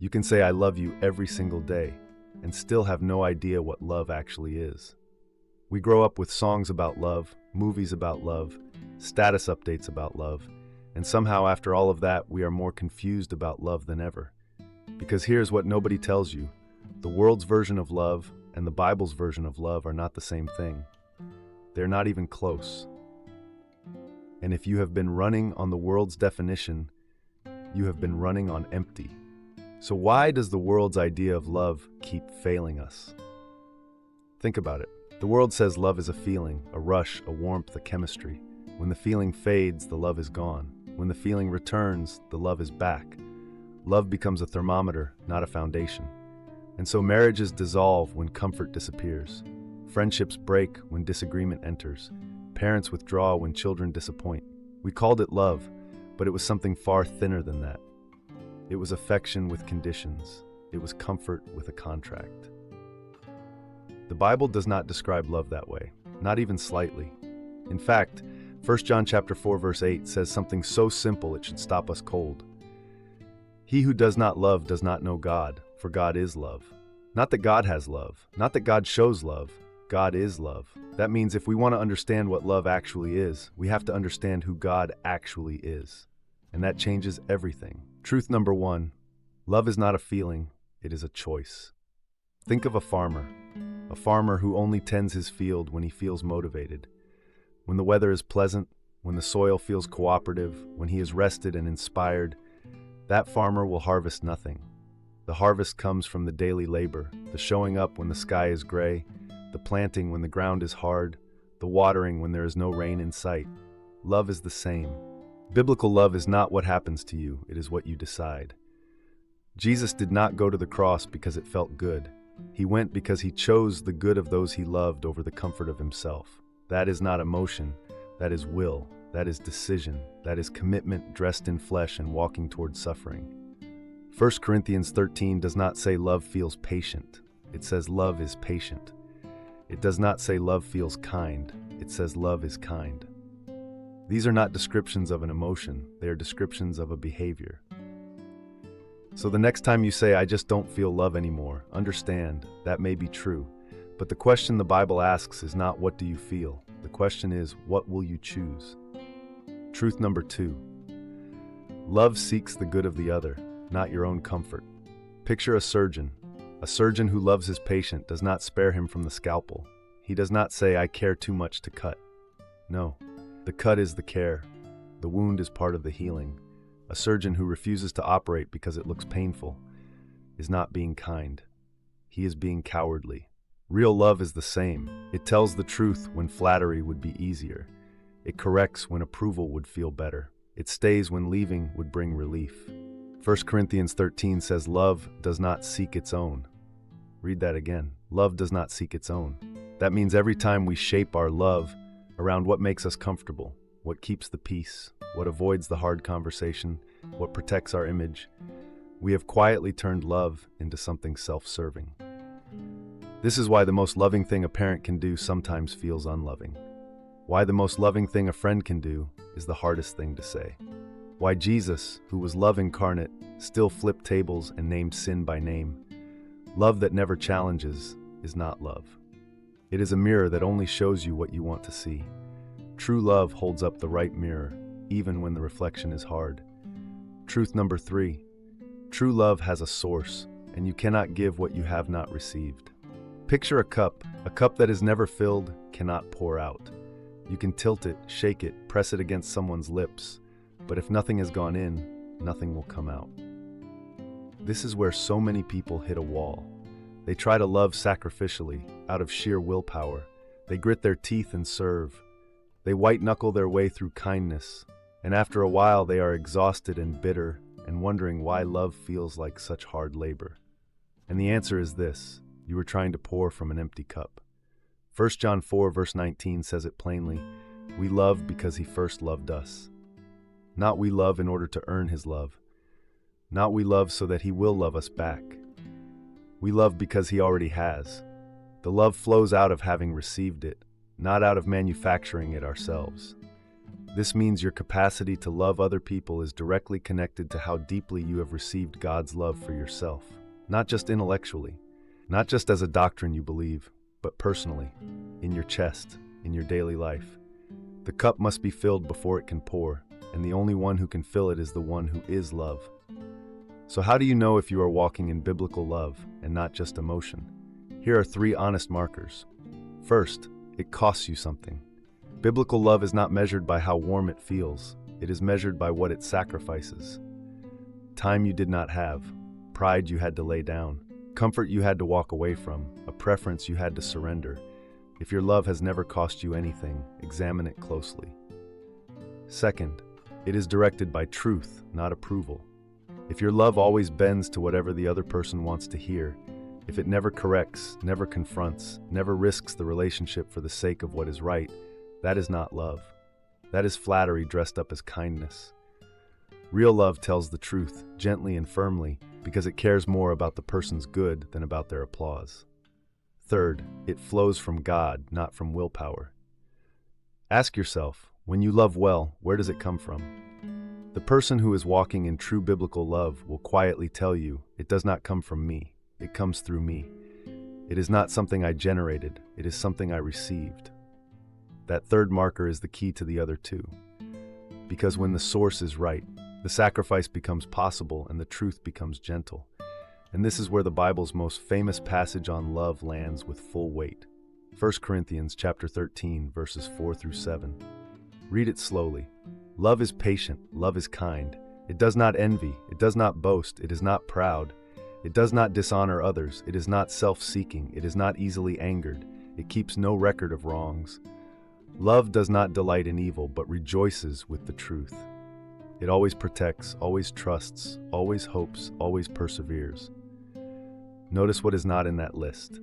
You can say I love you every single day and still have no idea what love actually is. We grow up with songs about love, movies about love, status updates about love, and somehow after all of that, we are more confused about love than ever. Because here's what nobody tells you. The world's version of love and the Bible's version of love are not the same thing. They're not even close. And if you have been running on the world's definition, you have been running on empty. So why does the world's idea of love keep failing us? Think about it. The world says love is a feeling, a rush, a warmth, a chemistry. When the feeling fades, the love is gone. When the feeling returns, the love is back. Love becomes a thermometer, not a foundation. And so marriages dissolve when comfort disappears. Friendships break when disagreement enters. Parents withdraw when children disappoint. We called it love, but it was something far thinner than that. It was affection with conditions. It was comfort with a contract. The Bible does not describe love that way, not even slightly. In fact, 1 John chapter 4 verse 8 says something so simple it should stop us cold. He who does not love does not know God, for God is love. Not that God has love, not that God shows love, God is love. That means if we want to understand what love actually is, we have to understand who God actually is. And that changes everything. Truth number one, love is not a feeling, it is a choice. Think of a farmer who only tends his field when he feels motivated. When the weather is pleasant, when the soil feels cooperative, when he is rested and inspired, that farmer will harvest nothing. The harvest comes from the daily labor, the showing up when the sky is gray, the planting when the ground is hard, the watering when there is no rain in sight. Love is the same. Biblical love is not what happens to you, it is what you decide. Jesus did not go to the cross because it felt good. He went because he chose the good of those he loved over the comfort of himself. That is not emotion, that is will, that is decision, that is commitment dressed in flesh and walking toward suffering. 1 Corinthians 13 does not say love feels patient, it says love is patient. It does not say love feels kind, it says love is kind. These are not descriptions of an emotion, they are descriptions of a behavior. So the next time you say, I just don't feel love anymore, understand, that may be true. But the question the Bible asks is not what do you feel? The question is, what will you choose? Truth number two, love seeks the good of the other, not your own comfort. Picture a surgeon. A surgeon who loves his patient does not spare him from the scalpel. He does not say, I care too much to cut. No, the cut is the care. The wound is part of the healing. A surgeon who refuses to operate because it looks painful is not being kind. He is being cowardly. Real love is the same. It tells the truth when flattery would be easier. It corrects when approval would feel better. It stays when leaving would bring relief. 1 Corinthians 13 says love does not seek its own. Read that again. Love does not seek its own. That means every time we shape our love around what makes us comfortable, what keeps the peace, what avoids the hard conversation, what protects our image, we have quietly turned love into something self-serving. This is why the most loving thing a parent can do sometimes feels unloving. Why the most loving thing a friend can do is the hardest thing to say. Why Jesus, who was love incarnate, still flipped tables and named sin by name. Love that never challenges is not love. It is a mirror that only shows you what you want to see. True love holds up the right mirror, even when the reflection is hard. Truth number three, true love has a source, and you cannot give what you have not received. Picture a cup that is never filled, cannot pour out. You can tilt it, shake it, press it against someone's lips, but if nothing has gone in, nothing will come out. This is where so many people hit a wall. They try to love sacrificially, out of sheer willpower. They grit their teeth and serve. They white-knuckle their way through kindness, and after a while they are exhausted and bitter and wondering why love feels like such hard labor. And the answer is this: you are trying to pour from an empty cup. 1 John 4 verse 19 says it plainly, we love because he first loved us. Not we love in order to earn his love. Not we love so that he will love us back. We love because he already has. The love flows out of having received it, not out of manufacturing it ourselves. This means your capacity to love other people is directly connected to how deeply you have received God's love for yourself. Not just intellectually, not just as a doctrine you believe, but personally, in your chest, in your daily life. The cup must be filled before it can pour, and the only one who can fill it is the one who is love. So how do you know if you are walking in biblical love and not just emotion? Here are 3 honest markers. First, it costs you something. Biblical love is not measured by how warm it feels. It is measured by what it sacrifices. Time you did not have, pride you had to lay down, comfort you had to walk away from, a preference you had to surrender. If your love has never cost you anything, examine it closely. Second, it is directed by truth, not approval. If your love always bends to whatever the other person wants to hear, if it never corrects, never confronts, never risks the relationship for the sake of what is right, that is not love. That is flattery dressed up as kindness. Real love tells the truth, gently and firmly, because it cares more about the person's good than about their applause. Third, it flows from God, not from willpower. Ask yourself, when you love well, where does it come from? The person who is walking in true biblical love will quietly tell you, it does not come from me, it comes through me. It is not something I generated, it is something I received. That third marker is the key to the other 2. Because when the source is right, the sacrifice becomes possible and the truth becomes gentle. And this is where the Bible's most famous passage on love lands with full weight. 1 Corinthians chapter 13, verses 4 through 7. Read it slowly. Love is patient, love is kind. It does not envy, it does not boast, it is not proud. It does not dishonor others, it is not self-seeking, it is not easily angered. It keeps no record of wrongs. Love does not delight in evil, but rejoices with the truth. It always protects, always trusts, always hopes, always perseveres. Notice what is not in that list.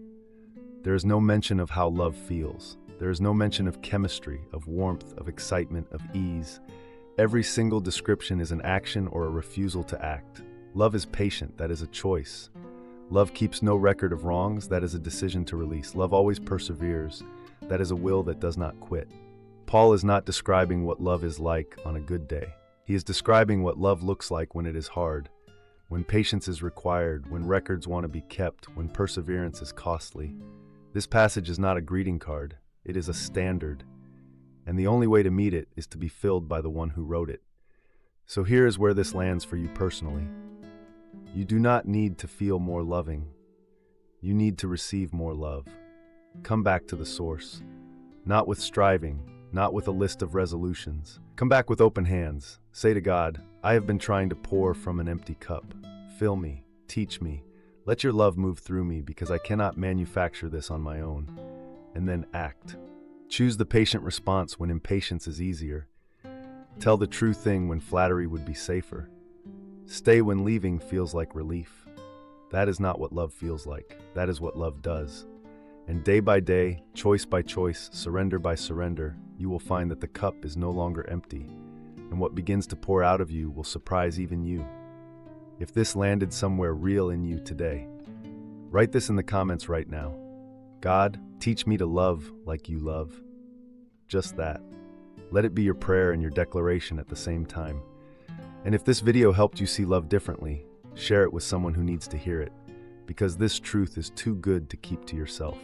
There is no mention of how love feels. There is no mention of chemistry, of warmth, of excitement, of ease. Every single description is an action or a refusal to act. Love is patient, that is a choice. Love keeps no record of wrongs, that is a decision to release. Love always perseveres, that is a will that does not quit. Paul is not describing what love is like on a good day. He is describing what love looks like when it is hard, when patience is required, when records want to be kept, when perseverance is costly. This passage is not a greeting card, it is a standard, and the only way to meet it is to be filled by the one who wrote it. So here is where this lands for you personally. You do not need to feel more loving. You need to receive more love. Come back to the source, not with striving, not with a list of resolutions. Come back with open hands. Say to God, I have been trying to pour from an empty cup. Fill me, teach me. Let your love move through me because I cannot manufacture this on my own. And then act. Choose the patient response when impatience is easier. Tell the true thing when flattery would be safer. Stay when leaving feels like relief. That is not what love feels like. That is what love does. And day by day, choice by choice, surrender by surrender, you will find that the cup is no longer empty, and what begins to pour out of you will surprise even you. If this landed somewhere real in you today, write this in the comments right now. God, teach me to love like you love. Just that. Let it be your prayer and your declaration at the same time. And if this video helped you see love differently, share it with someone who needs to hear it, because this truth is too good to keep to yourself.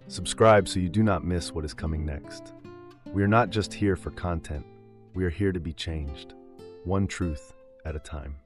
Subscribe so you do not miss what is coming next. We are not just here for content, we are here to be changed, one truth at a time.